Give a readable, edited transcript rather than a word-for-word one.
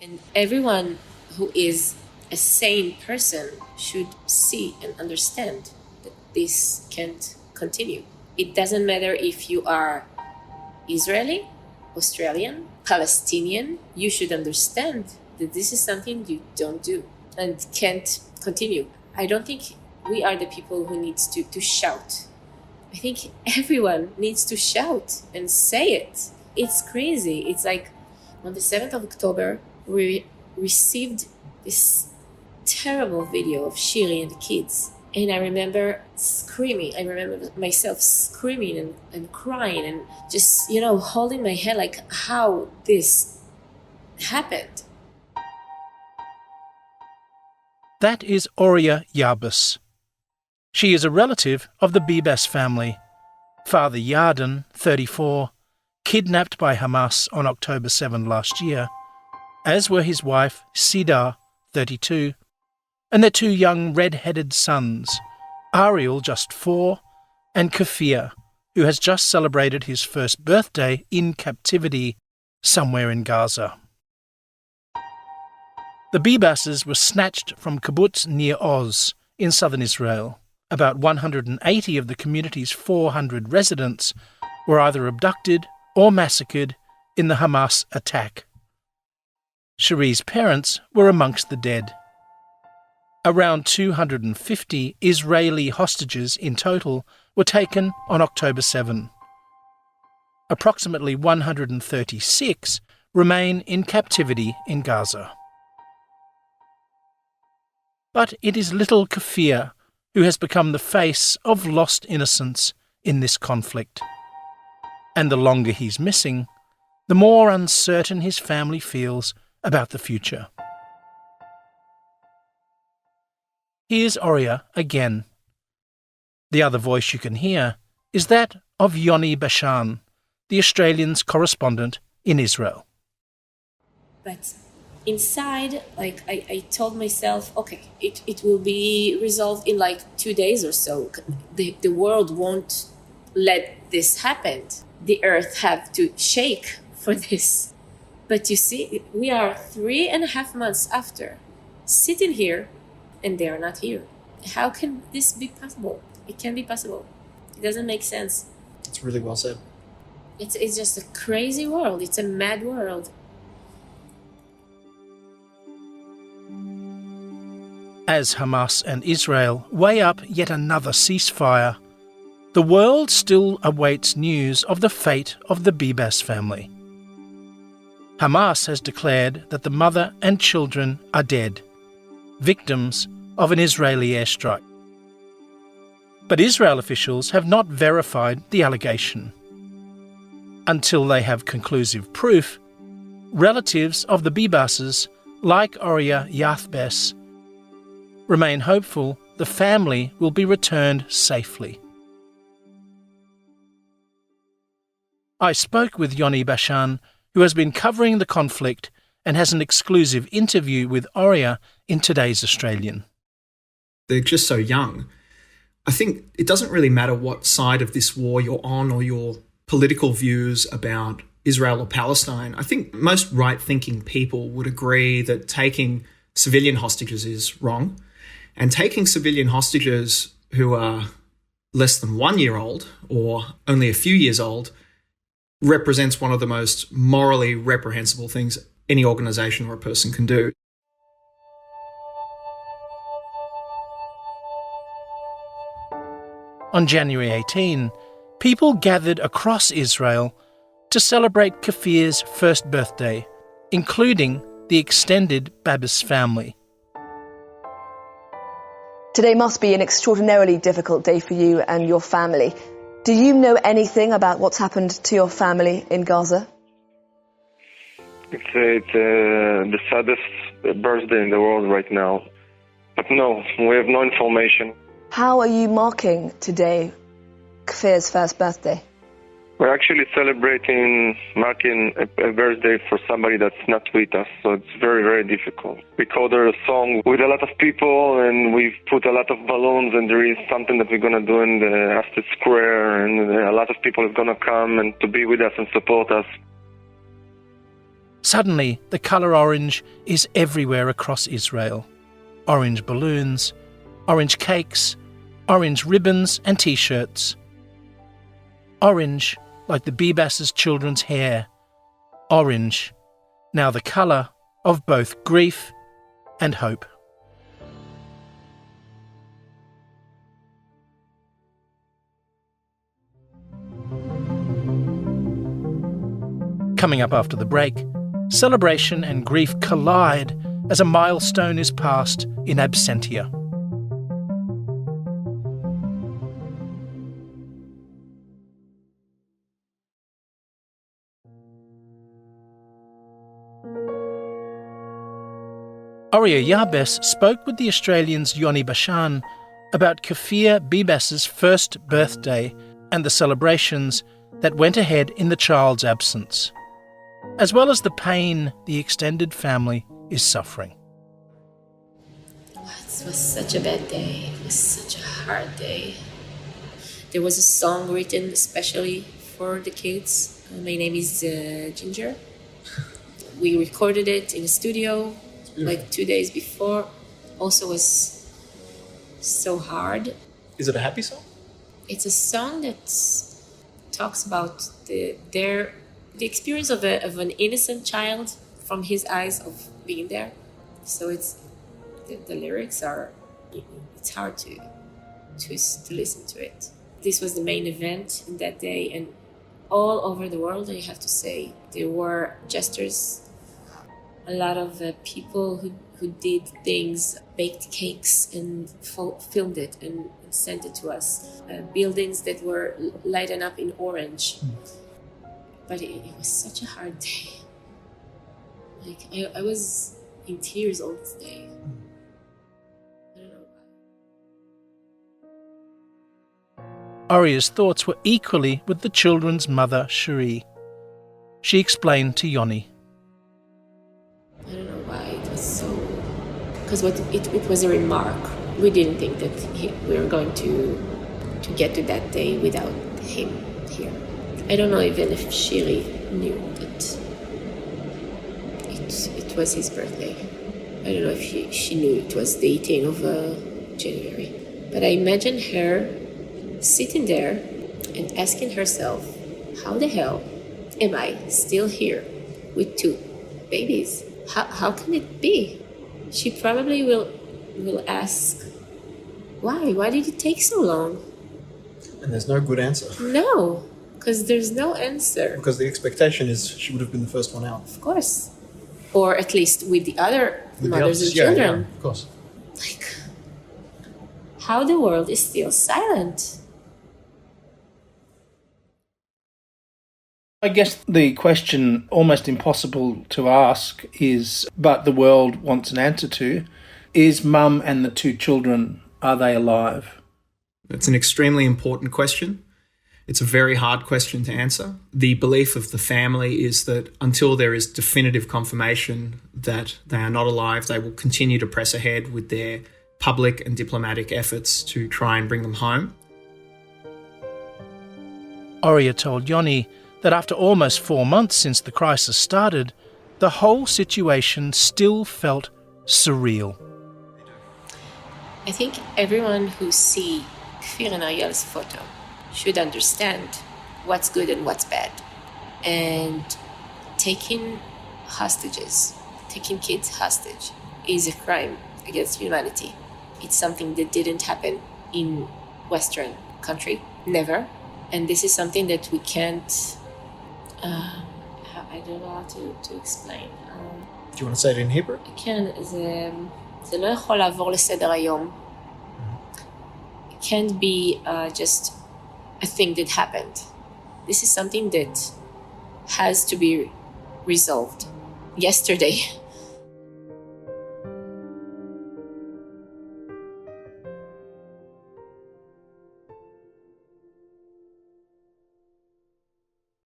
And everyone who is a sane person should see and understand that this can't continue. It doesn't matter if you are Israeli, Australian, Palestinian, you should understand that this is something you don't do and can't continue. I don't think we are the people who needs to shout. I think everyone needs to shout and say it. It's crazy. It's like on the 7th of October, we received this terrible video of Shiri and the kids. And I remember screaming. I remember myself screaming and crying and just, holding my head like how this happened. That is OriyaYahbess. She is a relative of the Bibas family. Father Yarden, 34, kidnapped by Hamas on October 7 last year, as were his wife Sidar, 32, and their two young red-headed sons, Ariel, just 4, and Kfir, who has just celebrated his first birthday in captivity somewhere in Gaza. The Bibases were snatched from kibbutz near Oz in southern Israel. About 180 of the community's 400 residents were either abducted or massacred in the Hamas attack. Shiri's parents were amongst the dead. Around 250 Israeli hostages in total were taken on October 7. Approximately 136 remain in captivity in Gaza. But it is little Kfir who has become the face of lost innocence in this conflict. And the longer he's missing, the more uncertain his family feels about the future. Here's Oriya again. The other voice you can hear is that of Yoni Bashan, the Australian's correspondent in Israel. But inside, I told myself, okay, it will be resolved in 2 days or so. The world won't let this happen. The earth have to shake for this. But you see, we are 3.5 months after, sitting here, and they are not here. How can this be possible? It can't be possible. It doesn't make sense. It's really well said. It's just a crazy world. It's a mad world. As Hamas and Israel weigh up yet another ceasefire, the world still awaits news of the fate of the Bibas family. Hamas has declared that the mother and children are dead, victims of an Israeli airstrike. But Israel officials have not verified the allegation. Until they have conclusive proof, relatives of the Bibases, like OriyaYahbess, remain hopeful the family will be returned safely. I spoke with Yoni Bashan, who has been covering the conflict and has an exclusive interview with Oriya in today's Australian. They're just so young. I think it doesn't really matter what side of this war you're on or your political views about Israel or Palestine. I think most right-thinking people would agree that taking civilian hostages is wrong. And taking civilian hostages who are less than 1 year old or only a few years old represents one of the most morally reprehensible things any organisation or a person can do. On January 18, people gathered across Israel to celebrate Kfir's first birthday, including the extended Bibas family. Today must be an extraordinarily difficult day for you and your family. Do you know anything about what's happened to your family in Gaza? It's the saddest birthday in the world right now. But no, we have no information. How are you marking today, Kfir's first birthday? We're actually marking a birthday for somebody that's not with us, so it's very, very difficult. We recorded a song with a lot of people, and we've put a lot of balloons, and there is something that we're going to do in the Astor Square, and a lot of people are going to come and to be with us and support us. Suddenly, the colour orange is everywhere across Israel. Orange balloons, orange cakes, orange ribbons and T-shirts. Orange, like the Bibas' children's hair. Orange, now the colour of both grief and hope. Coming up after the break, celebration and grief collide as a milestone is passed in absentia. OriyaYahbess spoke with the Australian's Yoni Bashan about Kfir Bibas' first birthday and the celebrations that went ahead in the child's absence, as well as the pain the extended family is suffering. It was such a bad day. It was such a hard day. There was a song written especially for the kids. My name is Ginger. We recorded it in a studio like 2 days before. Also was so hard. Is it a happy song? It's a song that talks about the experience of an innocent child from his eyes of being there. So it's the lyrics are, it's hard to listen to it. This was the main event in that day, and all over the world, I have to say, there were gestures. A lot of people who did things, baked cakes and filmed it and sent it to us. Buildings that were lighted up in orange. But it was such a hard day. Like I was in tears all this day. I don't know why. Oriya's thoughts were equally with the children's mother, Cherie. She explained to Yoni. I don't know why it was so... Because it was a remark. We didn't think that we were going to get to that day without him here. I don't know even if Shiri knew that it was his birthday. I don't know if she knew it was the 18th of January. But I imagine her sitting there and asking herself, how the hell am I still here with two babies? How can it be? She probably will ask, why? Why did it take so long? And there's no good answer. No, because there's no answer. Because the expectation is she would have been the first one out. Of course. Or at least with the other mothers and children. Yeah, of course. Like, how the world is still silent. I guess the question, almost impossible to ask, is, but the world wants an answer to, is Mum and the two children, are they alive? It's an extremely important question. It's a very hard question to answer. The belief of the family is that until there is definitive confirmation that they are not alive, they will continue to press ahead with their public and diplomatic efforts to try and bring them home. Oriya told Yoni that after almost 4 months since the crisis started, the whole situation still felt surreal. I think everyone who sees Kfir and Ariel's photo should understand what's good and what's bad. And taking kids hostage is a crime against humanity. It's something that didn't happen in Western country, never. And this is something that we can't, I don't know how to explain. Do you want to say it in Hebrew? כן, זה לא יכול לעבור לסדר היום. It can't be just a thing that happened. This is something that has to be resolved yesterday.